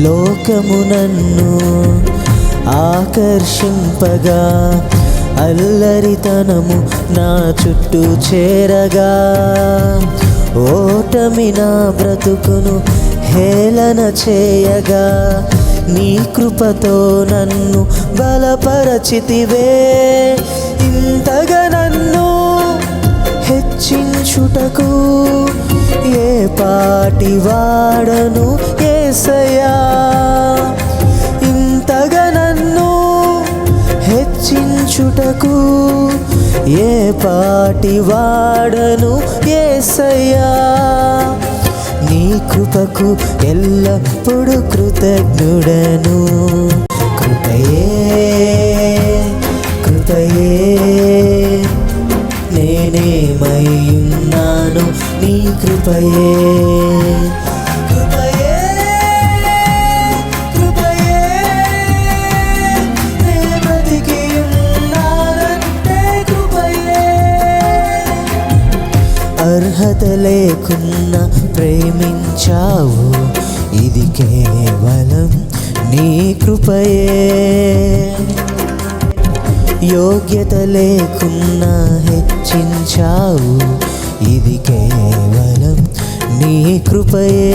లోకము నన్ను ఆకర్షింపగా, అల్లరితనము నా చుట్టూ చేరగా, ఓటమి నా బ్రతుకును హేళన చేయగా, నీ కృపతో నన్ను బలపరచితివే. ఇంతగా నన్ను హెచ్చించుటకు ఏ పాటి వాడను యేసయ్యా. ఇంతగా నన్ను హెచ్చించుటకు ఏ పాటి వాడను యేసయ్యా. నీ కృపకు ఎల్లప్పుడూ కృతజ్ఞుడను. కృపయే కృపయే నేనేమై ఉన్నాను, నీ కృపయే. కృపయే కృపయే నే బ్రతికి ఉన్నానంటే కృపయే. అర్హత లేకున్నా ప్రేమించావు, ఇది కేవలం నీ కృపయే. యోగ్యత లేకున్నా హెచ్చించావు, ఇది కేవలం నీ కృపయే.